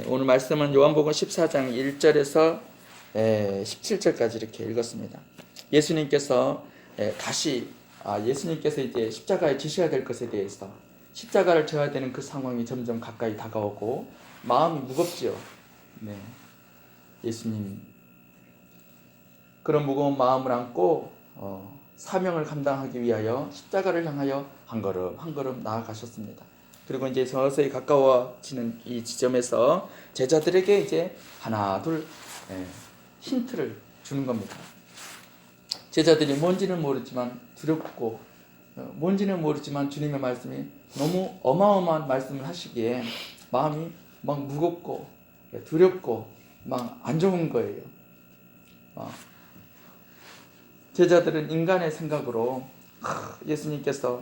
오늘 말씀은 요한복음 14장 1절에서 17절까지 이렇게 읽었습니다. 예수님께서 다시 예수님께서 이제 십자가에 지셔야 될 것에 대해서 십자가를 져야 되는 그 상황이 점점 가까이 다가오고 마음이 무겁지요. 네. 예수님 그런 무거운 마음을 안고 사명을 감당하기 위하여 십자가를 향하여 한 걸음 한 걸음 나아가셨습니다. 그리고 이제 서서히 가까워지는 이 지점에서 제자들에게 이제 하나 둘 힌트를 주는 겁니다. 제자들이 뭔지는 모르지만 두렵고 뭔지는 모르지만 주님의 말씀이 너무 어마어마한 말씀을 하시기에 마음이 막 무겁고 두렵고 막 안 좋은 거예요. 제자들은 인간의 생각으로 예수님께서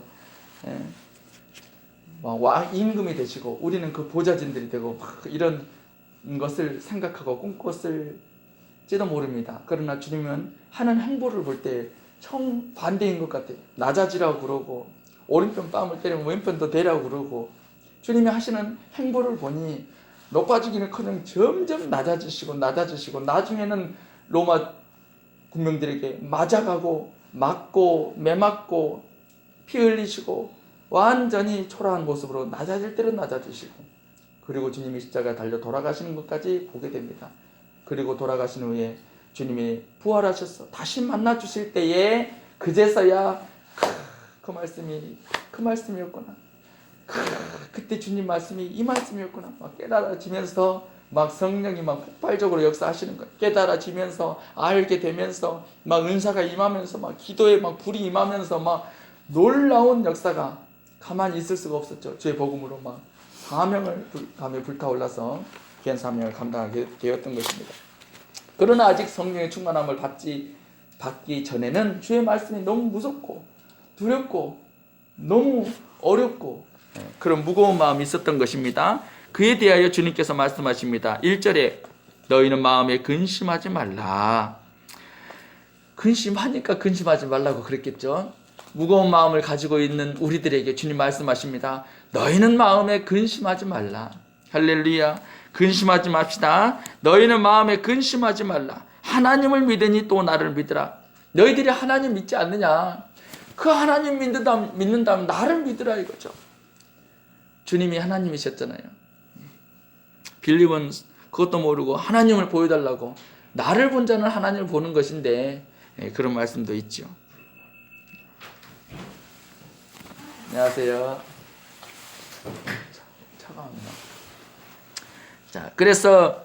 임금이 되시고 우리는 그 보좌진들이 되고 이런 것을 생각하고 꿈꿨을지도 모릅니다. 그러나 주님은 하는 행보를 볼 때 정반대인 것 같아요. 낮아지라고 그러고 오른편 뺨을 때리면 왼편도 대라고 그러고 주님이 하시는 행보를 보니 높아지기는커녕 점점 낮아지시고 나중에는 로마 군병들에게 맞아가고 맞고 매맞고 피 흘리시고 완전히 초라한 모습으로 낮아질 때는 낮아지시고 그리고 주님이 십자가에 달려 돌아가시는 것까지 보게 됩니다. 그리고 돌아가신 후에 주님이 부활하셔서 다시 만나 주실 때에 그제서야 그 말씀이었구나. 그때 주님 말씀이 이 말씀이었구나. 막 깨달아지면서 막 성령이 막 폭발적으로 역사하시는 거예요. 깨달아지면서 알게 되면서 막 은사가 임하면서 막 기도에 막 불이 임하면서 막 놀라운 역사가 가만히 있을 수가 없었죠. 주의 복음으로 막 감에 불타올라서 귀한 사명을 감당하게 되었던 것입니다. 그러나 아직 성령의 충만함을 받기 전에는 주의 말씀이 너무 무섭고 두렵고 너무 어렵고 그런 무거운 마음이 있었던 것입니다. 그에 대하여 주님께서 말씀하십니다. 1절에 너희는 마음에 근심하지 말라. 근심하니까 근심하지 말라고 그랬겠죠. 무거운 마음을 가지고 있는 우리들에게 주님 말씀하십니다. 너희는 마음에 근심하지 말라. 할렐루야. 근심하지 맙시다. 너희는 마음에 근심하지 말라. 하나님을 믿으니 또 나를 믿으라. 너희들이 하나님 믿지 않느냐? 그 하나님 믿는다면 나를 믿으라 이거죠. 주님이 하나님이셨잖아요. 빌립은 그것도 모르고 하나님을 보여달라고 나를 본 자는 하나님을 보는 것인데 그런 말씀도 있죠. 안녕하세요. 차가웠나? 자, 그래서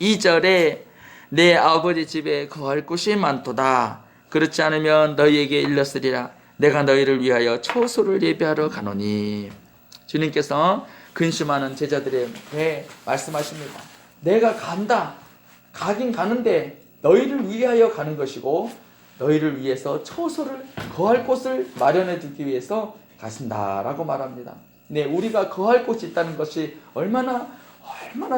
2절에 내 아버지 집에 거할 곳이 많도다. 그렇지 않으면 너희에게 일렀으리라. 내가 너희를 위하여 처소를 예비하러 가노니. 주님께서 근심하는 제자들에게 말씀하십니다. 내가 간다. 가긴 가는데 너희를 위하여 가는 것이고 너희를 위해서 처소를 거할 곳을 마련해 두기 위해서 가신다라고 말합니다. 네, 우리가 거할 곳이 있다는 것이 얼마나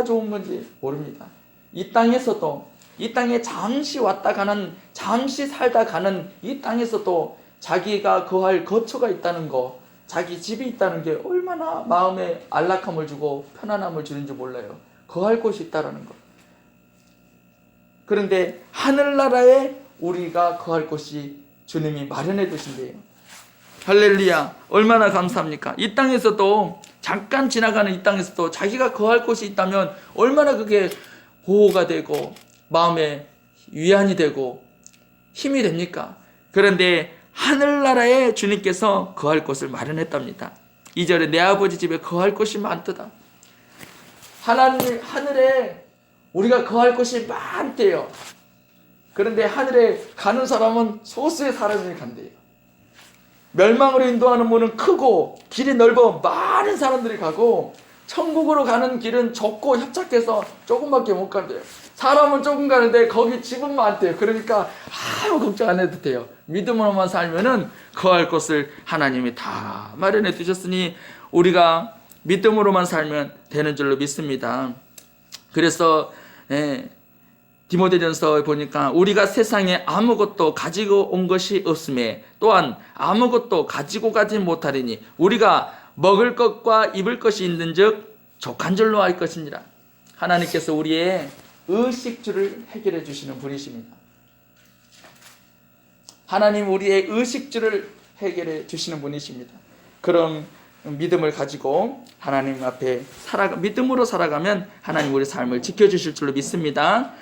좋은 건지 모릅니다. 이 땅에서도 이 땅에 잠시 왔다 가는 잠시 살다 가는 이 땅에서도 자기가 거할 거처가 있다는 거 자기 집이 있다는 게 얼마나 마음에 안락함을 주고 편안함을 주는지 몰라요. 거할 곳이 있다는 것. 그런데 하늘나라에 우리가 거할 곳이 주님이 마련해 두신대요. 할렐루야. 얼마나 감사합니까? 이 땅에서도 잠깐 지나가는 이 땅에서도 자기가 거할 곳이 있다면 얼마나 그게 보호가 되고 마음에 위안이 되고 힘이 됩니까? 그런데 하늘나라에 주님께서 거할 곳을 마련했답니다. 2절에 내 아버지 집에 거할 곳이 많도다. 하늘에 우리가 거할 곳이 많대요. 그런데 하늘에 가는 사람은 소수의 사람이 간대요. 멸망으로 인도하는 문은 크고 길이 넓어 많은 사람들이 가고 천국으로 가는 길은 좁고 협착해서 조금밖에 못 간대요. 사람은 조금 가는데 거기 집은 많대요. 그러니까 아무 걱정 안 해도 돼요. 믿음으로만 살면은 거할 곳을 하나님이 다 마련해 두셨으니 우리가 믿음으로만 살면 되는 줄로 믿습니다. 그래서 디모데전서에 보니까 우리가 세상에 아무것도 가지고 온 것이 없음에 또한 아무것도 가지고 가지 못하리니 우리가 먹을 것과 입을 것이 있는즉 족한 줄로 알 것이니라. 하나님께서 우리의 의식주를 해결해 주시는 분이십니다. 하나님 우리의 의식주를 해결해 주시는 분이십니다. 그런 믿음을 가지고 하나님 앞에 믿음으로 살아가면 하나님 우리 삶을 지켜주실 줄로 믿습니다.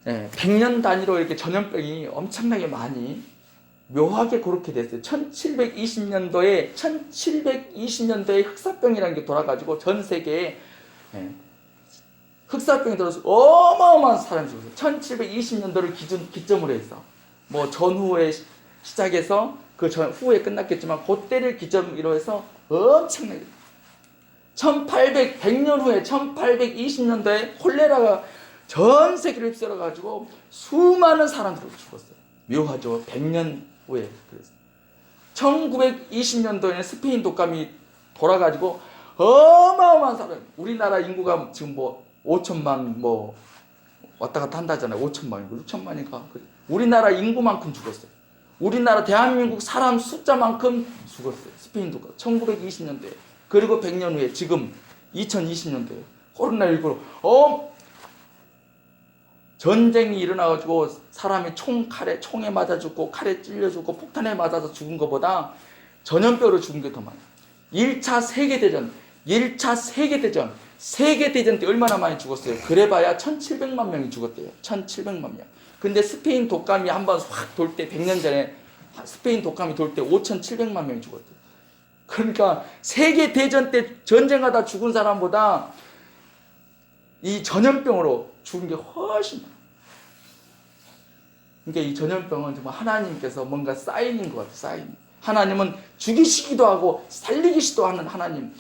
100년 단위로 이렇게 전염병이 엄청나게 많이 묘하게 그렇게 됐어요. 1720년도에 흑사병이라는 게 돌아가지고 전 세계에 흑사병이 들어서 어마어마한 사람이 죽었어요. 1720년도를 기점으로 해서 뭐 전후에 시작해서 그 후에 끝났겠지만 그때를 기점으로 해서 엄청나게 100년 후에 1820년도에 콜레라가 전 세계를 휩쓸어가지고 수많은 사람들이 죽었어요. 묘하죠. 100년 후에. 그래서 1920년도에는 스페인 독감이 돌아가지고 어마어마한 사람. 우리나라 인구가 지금 뭐 5천만 뭐 왔다 갔다 한다잖아요. 5천만이고 6천만인가. 우리나라 인구만큼 죽었어요. 우리나라 대한민국 사람 숫자만큼 죽었어요. 스페인 독감 1920년도에. 그리고 100년 후에 지금 2020년도에 코로나19로 전쟁이 일어나가지고 사람이 총에 맞아 죽고 칼에 찔려 죽고 폭탄에 맞아서 죽은 것보다 전염병으로 죽은 게 더 많아요. 1차 세계대전 세계대전 때 얼마나 많이 죽었어요? 그래봐야 1700만 명이 죽었대요. 1700만 명. 근데 스페인 독감이 한번 확 돌 때 100년 전에 스페인 독감이 돌 때 5700만 명이 죽었대요. 그러니까 세계대전 때 전쟁하다 죽은 사람보다 이 전염병으로 죽은 게 훨씬 많아요. 그러니까 이 전염병은 정말 하나님께서 뭔가 사인인 것 같아요. 사인. 하나님은 죽이시기도 하고 살리기시도 하는 하나님.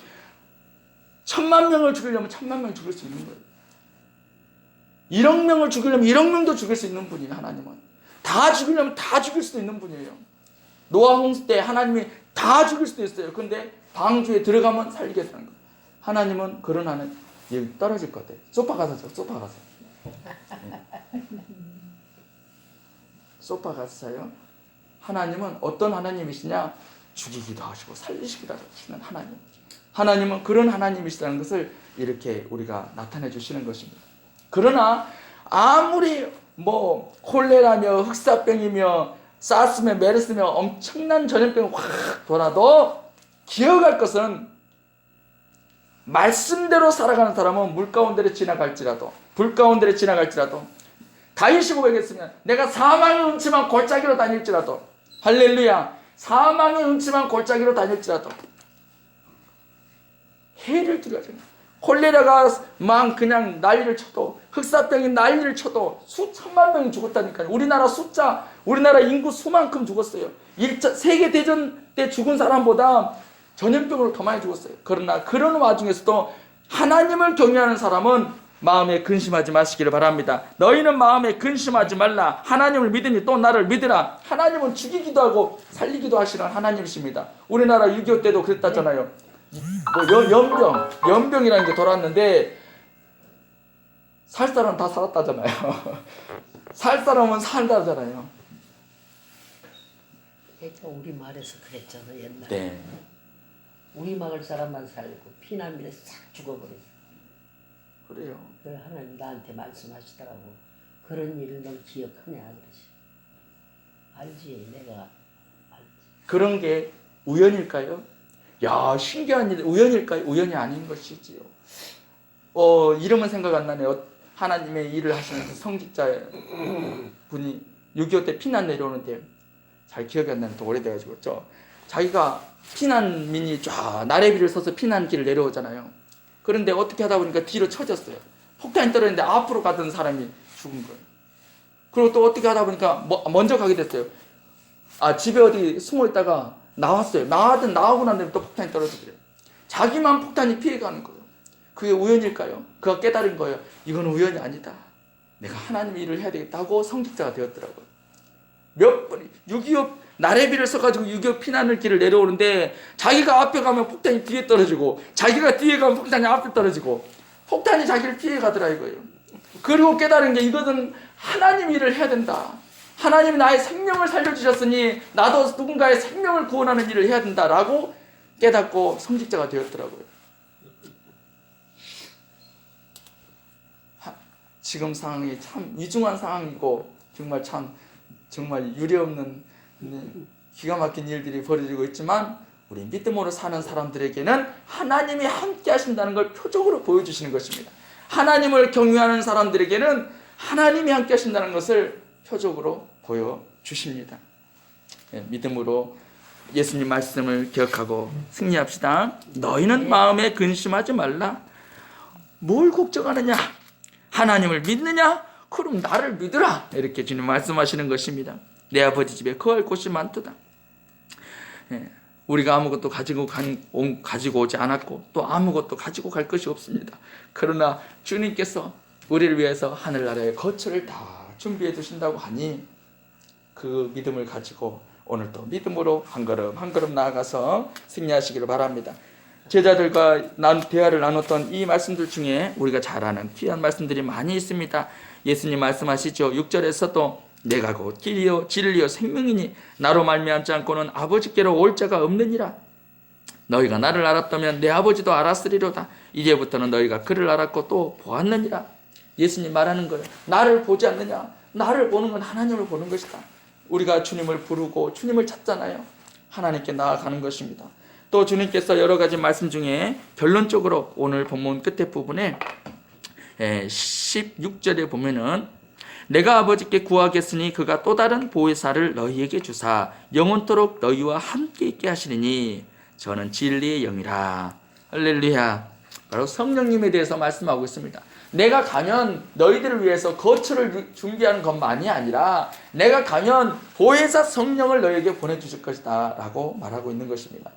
1000만 명을 죽이려면 1000만 명을 죽일 수 있는 거예요. 1억 명을 죽이려면 1억 명도 죽일 수 있는 분이에요. 하나님은. 다 죽이려면 다 죽일 수도 있는 분이에요. 노아 홍수 때 하나님이 다 죽일 수도 있어요. 근데 방주에 들어가면 살리겠다는 거예요. 하나님은 그런 하나님. 여기 떨어질 것 같아요. 소파 가서 소파 가서 자요. 하나님은 어떤 하나님이시냐? 죽이기도 하시고 살리시기도 하시는 하나님. 하나님은 그런 하나님이시라는 것을 이렇게 우리가 나타내 주시는 것입니다. 그러나 아무리 뭐 콜레라며 흑사병이며 사스며 메르스며 엄청난 전염병이 확 돌아도 기억할 것은 말씀대로 살아가는 사람은 물 가운데를 지나갈지라도 불 가운데를 지나갈지라도 다윗이 고백했으면 내가 사망의 음침한 골짜기로 다닐지라도 할렐루야 사망의 음침한 골짜기로 다닐지라도 해를 두려워하잖아요. 콜레라가 막 그냥 난리를 쳐도 흑사병이 난리를 쳐도 수천만 명이 죽었다니까요. 우리나라 인구 수만큼 죽었어요. 1차 세계대전 때 죽은 사람보다 전염병으로 더 많이 죽었어요. 그러나 그런 와중에서도 하나님을 경외하는 사람은 마음에 근심하지 마시기를 바랍니다. 너희는 마음에 근심하지 말라. 하나님을 믿으니 또 나를 믿으라. 하나님은 죽이기도 하고 살리기도 하시는 하나님이십니다. 우리나라 6.25 때도 그랬다잖아요. 뭐 연병이라는 게 돌았는데 살 사람은 다 살았다잖아요. 살 사람은 살다잖아요. 그러니까 우리 마을에서 그랬잖아 옛날에. 네. 우리 마을 사람만 살고 피난민에 싹 죽어버렸어. 그래요. 그래 하나님 나한테 말씀하시더라고. 그런 일을 넌 기억하냐 그러지. 알지 내가 알지. 그런 게 우연일까요? 야 신기한 일 우연일까요? 우연이 아닌 것이지요. 이름은 생각 안 나네요. 하나님의 일을 하시는 성직자 분이 6.25 때 피난 내려오는데 잘 기억이 안 나는데 오래돼가지고 자기가 피난민이 쫙 나래비를 서서 피난길을 내려오잖아요. 그런데 어떻게 하다 보니까 뒤로 쳐졌어요. 폭탄이 떨어졌는데 앞으로 가던 사람이 죽은 거예요. 그리고 또 어떻게 하다 보니까 먼저 가게 됐어요. 집에 어디 숨어 있다가 나왔어요. 나오고 난 다음에 또 폭탄이 떨어지더래요. 자기만 폭탄이 피해가는 거예요. 그게 우연일까요? 그가 깨달은 거예요. 이건 우연이 아니다. 내가 하나님의 일을 해야 되겠다고 성직자가 되었더라고요. 몇 번이 6.25 나래비를 써가지고 6.25 피난을 길을 내려오는데 자기가 앞에 가면 폭탄이 뒤에 떨어지고 자기가 뒤에 가면 폭탄이 앞에 떨어지고 폭탄이 자기를 피해가더라 이거예요. 그리고 깨달은 게 이것은 하나님 일을 해야 된다. 하나님이 나의 생명을 살려주셨으니 나도 누군가의 생명을 구원하는 일을 해야 된다라고 깨닫고 성직자가 되었더라고요. 지금 상황이 참 위중한 상황이고 정말 유례없는 기가 막힌 일들이 벌어지고 있지만 우리 믿음으로 사는 사람들에게는 하나님이 함께 하신다는 걸 표적으로 보여주시는 것입니다. 하나님을 경외하는 사람들에게는 하나님이 함께 하신다는 것을 표적으로 보여주십니다. 믿음으로 예수님 말씀을 기억하고 승리합시다. 너희는 마음에 근심하지 말라. 뭘 걱정하느냐? 하나님을 믿느냐? 그럼 나를 믿으라. 이렇게 주님 말씀하시는 것입니다. 내 아버지 집에 거할 곳이 많도다. 우리가 아무것도 가지고 오지 않았고 또 아무것도 가지고 갈 것이 없습니다. 그러나 주님께서 우리를 위해서 하늘나라의 거처를 다 준비해 두신다고 하니 그 믿음을 가지고 오늘도 믿음으로 한 걸음 한 걸음 나아가서 승리하시기를 바랍니다. 제자들과 대화를 나눴던 이 말씀들 중에 우리가 잘 아는 귀한 말씀들이 많이 있습니다. 예수님 말씀하시죠. 6절에서도 내가 곧 길이요 진리요 생명이니 나로 말미암지 않고는 아버지께로 올 자가 없느니라. 너희가 나를 알았다면 내 아버지도 알았으리로다. 이제부터는 너희가 그를 알았고 또 보았느니라. 예수님 말하는 거예요. 나를 보지 않느냐? 나를 보는 건 하나님을 보는 것이다. 우리가 주님을 부르고 주님을 찾잖아요. 하나님께 나아가는 것입니다. 또 주님께서 여러 가지 말씀 중에 결론적으로 오늘 본문 끝에 부분에 16절에 보면은 내가 아버지께 구하겠으니 그가 또 다른 보혜사를 너희에게 주사 영원토록 너희와 함께 있게 하시리니 저는 진리의 영이라. 할렐루야. 바로 성령님에 대해서 말씀하고 있습니다. 내가 가면 너희들을 위해서 거처를 준비하는 것만이 아니라 내가 가면 보혜사 성령을 너희에게 보내주실 것이다 라고 말하고 있는 것입니다.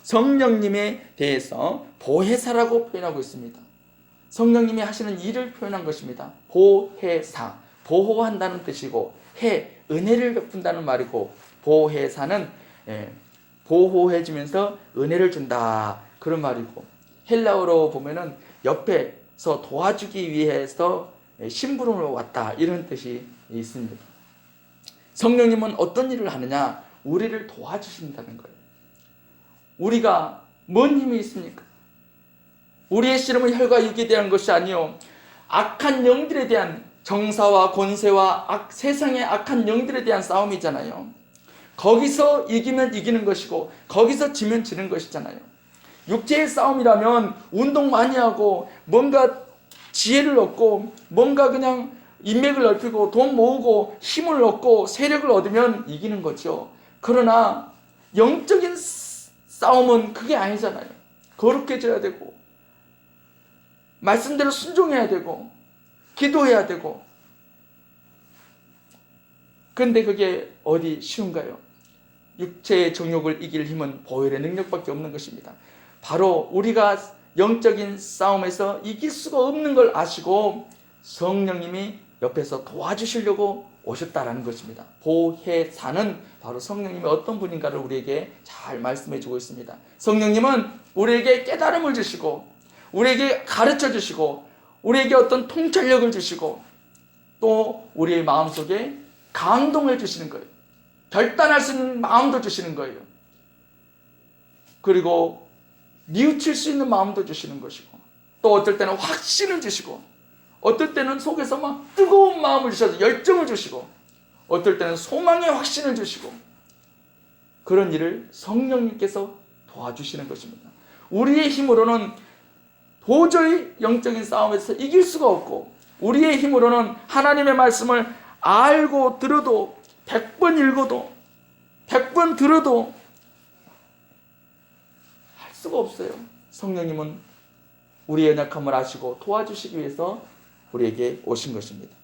성령님에 대해서 보혜사라고 표현하고 있습니다. 성령님이 하시는 일을 표현한 것입니다. 보혜사, 보호한다는 뜻이고 은혜를 베푼다는 말이고 보혜사는 보호해주면서 은혜를 준다 그런 말이고 헬라어로 보면은 옆에서 도와주기 위해서 심부름으로 왔다 이런 뜻이 있습니다. 성령님은 어떤 일을 하느냐? 우리를 도와주신다는 거예요. 우리가 뭔 힘이 있습니까? 우리의 씨름은 혈과 육에 대한 것이 아니요 악한 영들에 대한 정사와 권세와 세상의 악한 영들에 대한 싸움이잖아요. 거기서 이기면 이기는 것이고 거기서 지면 지는 것이잖아요. 육체의 싸움이라면 운동 많이 하고 뭔가 지혜를 얻고 뭔가 그냥 인맥을 넓히고 돈 모으고 힘을 얻고 세력을 얻으면 이기는 거죠. 그러나 영적인 싸움은 그게 아니잖아요. 거룩해져야 되고 말씀대로 순종해야 되고 기도해야 되고 그런데 그게 어디 쉬운가요? 육체의 정욕을 이길 힘은 보혈의 능력밖에 없는 것입니다. 바로 우리가 영적인 싸움에서 이길 수가 없는 걸 아시고 성령님이 옆에서 도와주시려고 오셨다라는 것입니다. 보혜사는 바로 성령님이 어떤 분인가를 우리에게 잘 말씀해 주고 있습니다. 성령님은 우리에게 깨달음을 주시고 우리에게 가르쳐 주시고 우리에게 어떤 통찰력을 주시고 또 우리의 마음속에 감동을 주시는 거예요. 결단할 수 있는 마음도 주시는 거예요. 그리고 뉘우칠 수 있는 마음도 주시는 것이고 또 어떨 때는 확신을 주시고 어떨 때는 속에서 막 뜨거운 마음을 주셔서 열정을 주시고 어떨 때는 소망의 확신을 주시고 그런 일을 성령님께서 도와주시는 것입니다. 우리의 힘으로는 도저히 영적인 싸움에서 이길 수가 없고 우리의 힘으로는 하나님의 말씀을 알고 들어도 100번 읽어도 100번 들어도 할 수가 없어요. 성령님은 우리의 연약함을 아시고 도와주시기 위해서 우리에게 오신 것입니다.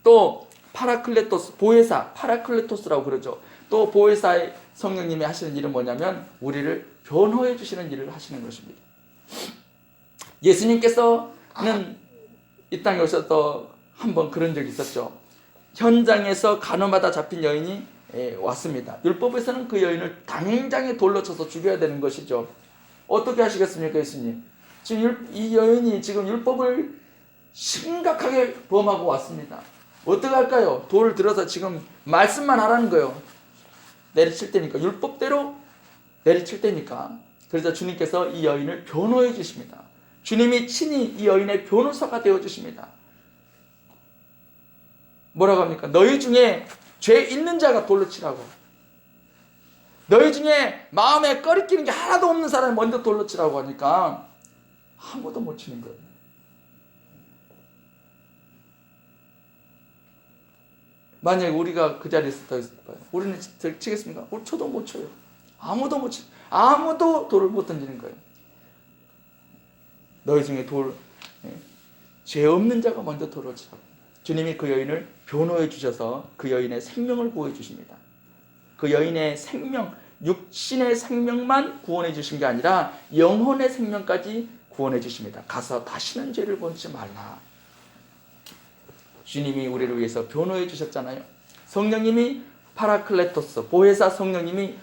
또 파라클레토스, 보혜사, 파라클레토스라고 그러죠. 또 보혜사의 성령님이 하시는 일은 뭐냐면 우리를 변호해 주시는 일을 하시는 것입니다. 예수님께서는 이 땅에 오셔서 한번 그런 적이 있었죠. 현장에서 간호마다 잡힌 여인이 왔습니다. 율법에서는 그 여인을 당장에 돌로 쳐서 죽여야 되는 것이죠. 어떻게 하시겠습니까, 예수님? 지금 이 여인이 지금 율법을 심각하게 범하고 왔습니다. 어떻게 할까요? 돌을 들어서 지금 말씀만 하라는 거예요. 내리칠 때니까, 율법대로 내리칠 때니까. 그래서 주님께서 이 여인을 변호해 주십니다. 주님이 친히 이 여인의 변호사가 되어 주십니다. 뭐라고 합니까? 너희 중에 죄 있는 자가 돌로 치라고. 너희 중에 마음에 꺼리끼는 게 하나도 없는 사람이 먼저 돌로 치라고 하니까 아무도 못 치는 거예요. 만약에 우리가 그 자리에 서 있을 거예요. 우리는 치겠습니까? 우리 쳐도 못 쳐요. 아무도 못 치. 아무도 돌을 못 던지는 거예요. 너희 중에 죄 없는 자가 먼저 돌을 치라고. 주님이 그 여인을 변호해 주셔서 그 여인의 생명을 구해 주십니다. 그 여인의 생명, 육신의 생명만 구원해 주신 게 아니라 영혼의 생명까지 구원해 주십니다. 가서 다시는 죄를 범치 말라. 주님이 우리를 위해서 변호해 주셨잖아요. 성령님이 파라클레토스, 보혜사 성령님이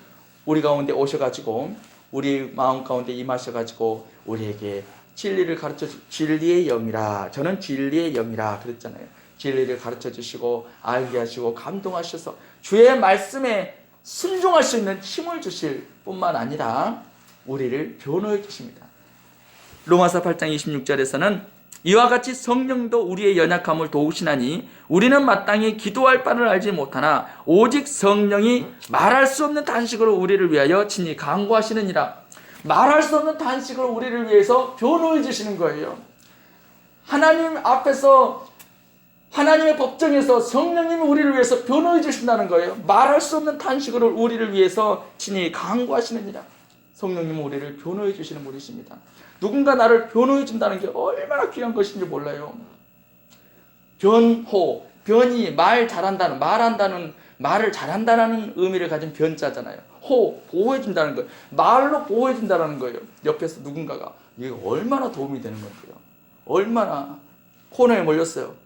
우리 가운데 오셔가지고 우리 마음 가운데 임하셔가지고 우리에게 진리를 가르쳐 진리의 영이라, 저는 진리의 영이라 그랬잖아요. 진리를 가르쳐 주시고 알게 하시고 감동하셔서 주의 말씀에 순종할 수 있는 힘을 주실 뿐만 아니라 우리를 변호해 주십니다. 로마서 8장 26절에서는 이와 같이 성령도 우리의 연약함을 도우시나니 우리는 마땅히 기도할 바를 알지 못하나 오직 성령이 말할 수 없는 단식으로 우리를 위하여 친히 간구하시느니라. 말할 수 없는 단식으로 우리를 위해서 변호해 주시는 거예요. 하나님 앞에서, 하나님의 법정에서 성령님이 우리를 위해서 변호해 주신다는 거예요. 말할 수 없는 단식으로 우리를 위해서 친히 간구하시느니라. 성령님은 우리를 변호해 주시는 분이십니다. 누군가 나를 변호해 준다는 게 얼마나 귀한 것인지 몰라요. 변호, 변이 말 잘한다는, 말한다는, 말을 잘한다는 의미를 가진 변자잖아요. 호, 보호해 준다는 거예요. 말로 보호해 준다는 거예요. 옆에서 누군가가. 이게 얼마나 도움이 되는 건데요. 얼마나 코너에 몰렸어요.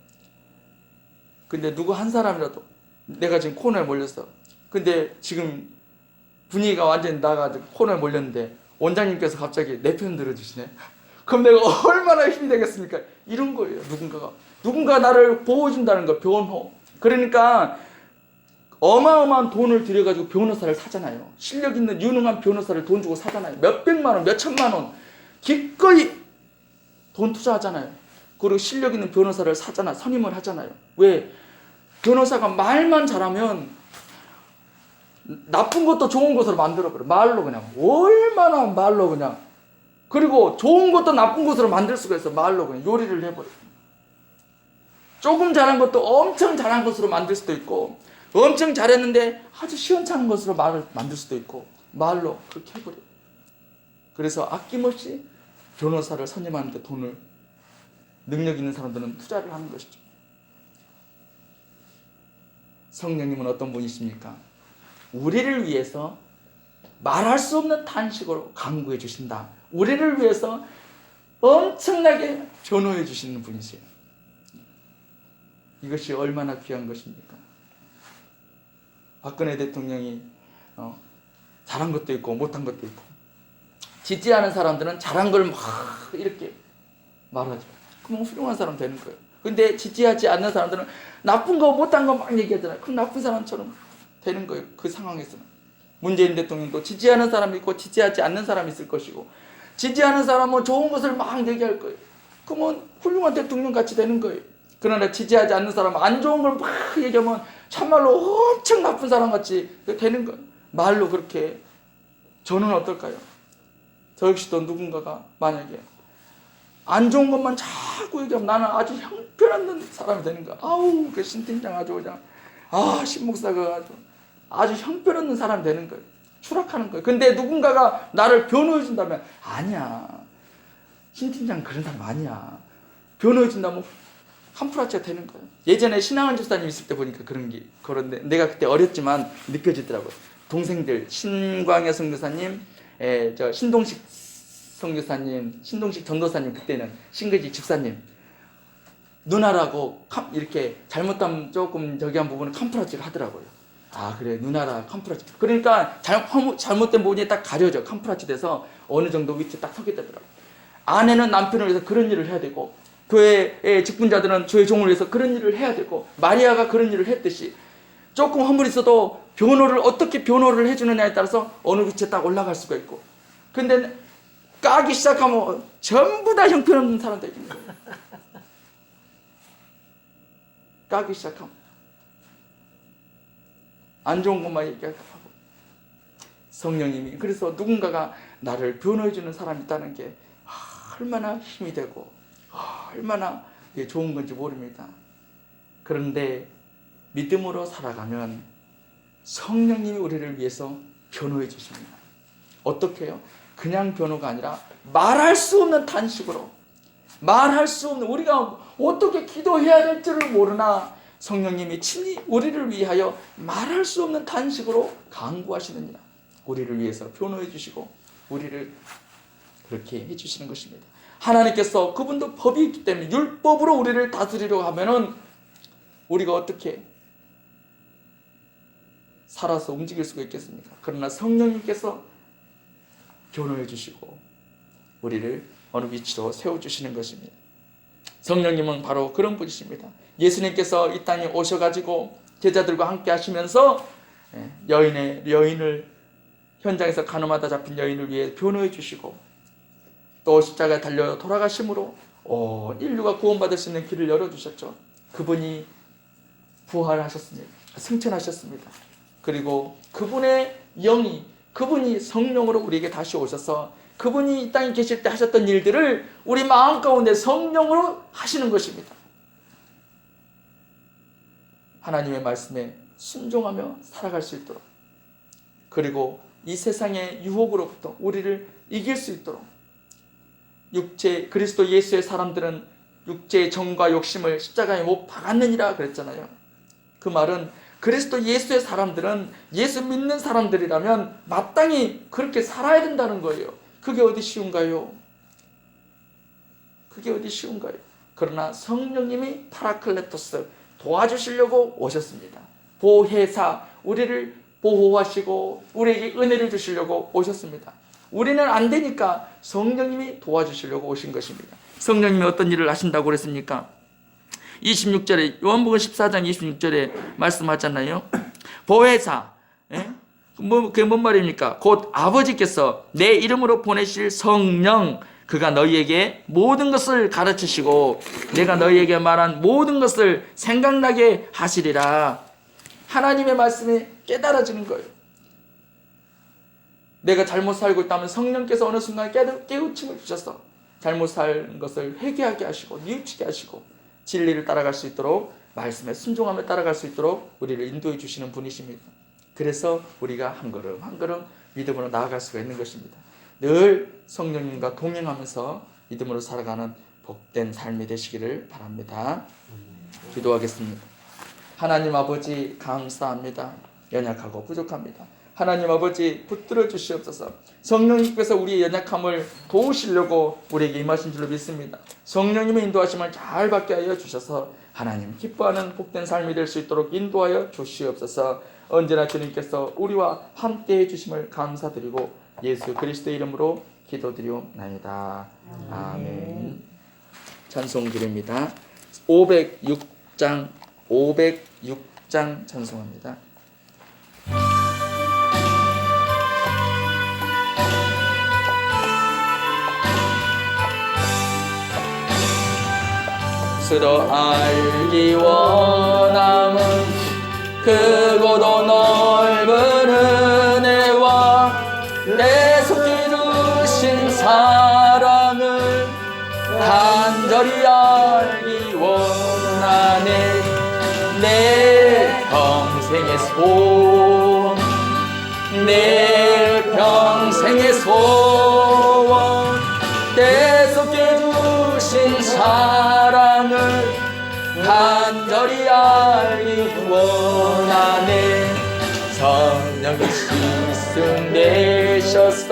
근데 누구 한 사람이라도 내가 지금 코너에 몰렸어. 근데 지금 분위기가 완전히 나가지고 코너에 몰렸는데 원장님께서 갑자기 내 편 들어주시네. 그럼 내가 얼마나 힘이 되겠습니까? 이런 거예요. 누군가 나를 보호해준다는 거, 변호. 그러니까 어마어마한 돈을 들여가지고 변호사를 사잖아요. 실력 있는 유능한 변호사를 돈 주고 사잖아요. 몇백만 원, 몇천만 원 기꺼이 돈 투자하잖아요. 그리고 실력 있는 변호사를 사잖아, 선임을 하잖아요. 왜? 변호사가 말만 잘하면 나쁜 것도 좋은 것으로 만들어버려. 말로 그냥. 얼마나 말로 그냥. 그리고 좋은 것도 나쁜 것으로 만들 수가 있어. 말로 그냥 요리를 해버려. 조금 잘한 것도 엄청 잘한 것으로 만들 수도 있고, 엄청 잘했는데 아주 시원찮은 것으로 말을 만들 수도 있고, 말로 그렇게 해버려. 그래서 아낌없이 변호사를 선임하는데 돈을, 능력 있는 사람들은 투자를 하는 것이죠. 성령님은 어떤 분이십니까? 우리를 위해서 말할 수 없는 탄식으로 간구해 주신다. 우리를 위해서 엄청나게 변호해 주시는 분이세요. 이것이 얼마나 귀한 것입니까? 박근혜 대통령이 잘한 것도 있고 못한 것도 있고, 지지하는 사람들은 잘한 걸 막 이렇게 말하죠. 그럼 훌륭한 사람 되는 거예요. 근데 지지하지 않는 사람들은 나쁜 거 못한 거 막 얘기하잖아요. 그럼 나쁜 사람처럼 되는 거예요. 그 상황에서는. 문재인 대통령도 지지하는 사람이 있고 지지하지 않는 사람이 있을 것이고, 지지하는 사람은 좋은 것을 막 얘기할 거예요. 그러면 훌륭한 대통령 같이 되는 거예요. 그러나 지지하지 않는 사람은 안 좋은 걸 막 얘기하면 참말로 엄청 나쁜 사람 같이 되는 거예요. 말로 그렇게. 저는 어떨까요? 저 역시도 누군가가 만약에 안 좋은 것만 자꾸 얘기하면 나는 아주 형편없는 사람이 되는 거야. 아우, 그 신팀장 아주 그냥, 신목사가 아주 형편없는 사람이 되는 거예요. 추락하는 거예요. 근데 누군가가 나를 변호해 준다면, 아니야, 신팀장 그런 사람 아니야, 변호해 준다면 한프라치가 되는 거예요. 예전에 신앙한 집사님 있을 때 보니까 그런데 내가 그때 어렸지만 느껴지더라고요. 동생들, 신광여 선교사님, 저 신동식 선교사님, 신동식 전도사님, 그때는 신거지 집사님, 누나라고 이렇게 잘못하면 조금 저기 한 부분은 캄프라치를 하더라고요. 아, 그래, 누나라 캄프라치. 그러니까 잘못된 부분이 딱 가려져. 캄프라치 돼서 어느 정도 위치에 딱 서게 되더라고요. 아내는 남편을 위해서 그런 일을 해야 되고, 교회의 직분자들은 교회 종을 위해서 그런 일을 해야 되고, 마리아가 그런 일을 했듯이 조금 허물이 있어도 어떻게 변호를 해주느냐에 따라서 어느 위치에 딱 올라갈 수가 있고, 근데 까기 시작하면 전부 다 형편없는 사람 되는 거예요. 까기 시작하면. 안 좋은 것만 얘기하고 성령님이 그래서 누군가가 나를 변호해 주는 사람이 있다는 게 얼마나 힘이 되고 얼마나 좋은 건지 모릅니다. 그런데 믿음으로 살아가면 성령님이 우리를 위해서 변호해 주십니다. 어떻게 해요? 그냥 변호가 아니라 말할 수 없는 단식으로, 말할 수 없는, 우리가 어떻게 기도해야 될 줄을 모르나 성령님이 친히 우리를 위하여 말할 수 없는 단식으로 강구하시느니라. 우리를 위해서 변호해 주시고 우리를 그렇게 해주시는 것입니다. 하나님께서 그분도 법이 있기 때문에 율법으로 우리를 다스리려고 하면은 우리가 어떻게 살아서 움직일 수가 있겠습니까? 그러나 성령님께서 변호해 주시고 우리를 어느 위치로 세워주시는 것입니다. 성령님은 바로 그런 분이십니다. 예수님께서 이 땅에 오셔가지고 제자들과 함께 하시면서 여인을 현장에서 간음하다 잡힌 여인을 위해 변호해 주시고 또 십자가에 달려 돌아가심으로 인류가 구원받을 수 있는 길을 열어주셨죠. 그분이 부활하셨습니다. 승천하셨습니다. 그리고 그분의 영이, 그분이 성령으로 우리에게 다시 오셔서 그분이 이 땅에 계실 때 하셨던 일들을 우리 마음 가운데 성령으로 하시는 것입니다. 하나님의 말씀에 순종하며 살아갈 수 있도록, 그리고 이 세상의 유혹으로부터 우리를 이길 수 있도록, 그리스도 예수의 사람들은 육체의 정과 욕심을 십자가에 못 박았느니라 그랬잖아요. 그 말은 그리스도 예수의 사람들은, 예수 믿는 사람들이라면 마땅히 그렇게 살아야 된다는 거예요. 그게 어디 쉬운가요? 그게 어디 쉬운가요? 그러나 성령님이 파라클레토스, 도와주시려고 오셨습니다. 보혜사, 우리를 보호하시고 우리에게 은혜를 주시려고 오셨습니다. 우리는 안 되니까 성령님이 도와주시려고 오신 것입니다. 성령님이 어떤 일을 하신다고 그랬습니까? 26절에, 요한복음 14장 26절에 말씀하잖아요. 보혜사, 그게 뭔 말입니까? 곧 아버지께서 내 이름으로 보내실 성령, 그가 너희에게 모든 것을 가르치시고 내가 너희에게 말한 모든 것을 생각나게 하시리라. 하나님의 말씀이 깨달아지는 거예요. 내가 잘못 살고 있다면 성령께서 어느 순간 깨우침을 주셔서 잘못 산 것을 회개하게 하시고 뉘우치게 하시고 진리를 따라갈 수 있도록, 말씀에 순종하며 따라갈 수 있도록 우리를 인도해 주시는 분이십니다. 그래서 우리가 한 걸음 한 걸음 믿음으로 나아갈 수가 있는 것입니다. 늘 성령님과 동행하면서 믿음으로 살아가는 복된 삶이 되시기를 바랍니다. 기도하겠습니다. 하나님 아버지, 감사합니다. 연약하고 부족합니다. 하나님 아버지, 붙들어 주시옵소서. 성령님께서 우리의 연약함을 도우시려고 우리에게 임하신 줄로 믿습니다. 성령님의 인도하심을 잘 받게 하여 주셔서 하나님 기뻐하는 복된 삶이 될 수 있도록 인도하여 주시옵소서. 언제나 주님께서 우리와 함께 해주심을 감사드리고 예수 그리스도의 이름으로 기도드리옵나이다. 아멘. 찬송 드립니다. 506장 찬송합니다. 스스로 알기 원함은 크고도 넓은 은혜와 내 속에 두신 사랑을 간절히 알기 원하네. 내 평생의 소원, 내 평생의 소원, 내 속에 두신 사랑을 간절히 알기 원하네. 성령이 시승되셔서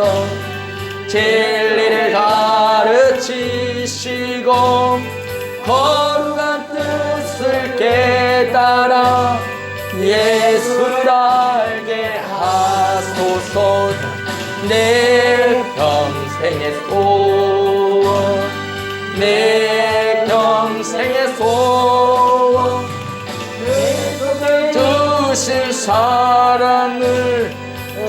진리를 가르치시고 거룩한 뜻을 깨달아 예수를 알게 하소서. 내 평생의 소원, 내 평생의 소원, 주신 사랑을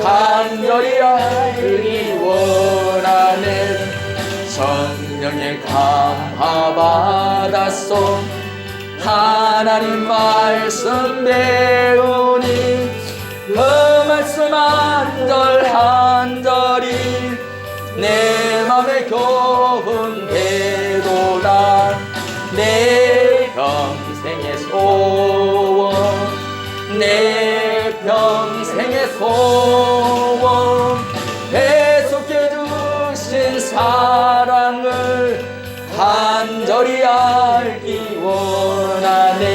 간절히 알기 원하네. 성령의 감화 받았소. 하나님 말씀 배우니 그 말씀 한절 한절이 내 맘에 교훈 되도다. 내 평생의 소원, 내 평생의 소원, 계속해 주신 사랑을 간절히 알기 원하네.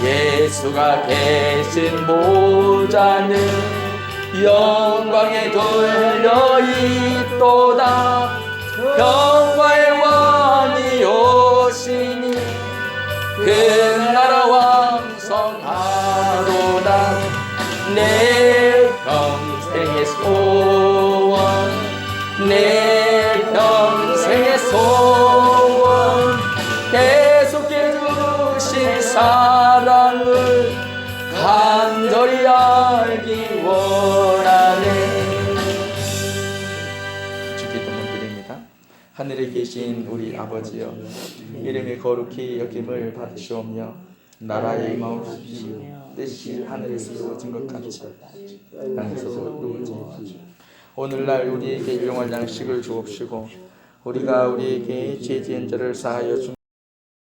예수가 계신 보좌는 영광에 돌려 있도다. 평화의 왕이 오시니 그 나라 왕성하도다. 내 평생의 소원, 내 평생의 소원, 계속해 주신 사랑을 간절히 알기 원하네. 주께 기도문 드립니다. 하늘에 계신 우리 아버지여, 이름이 거룩히 여김을 받으시오며 나라의 임하옵시며 뜻이 하늘에서 이루어진 것 같이 땅에서도 이루어지옵소서. 오늘날 우리에게 일용할 양식을 주옵시고 우리가 우리에게 죄 지은 자를 사하여 준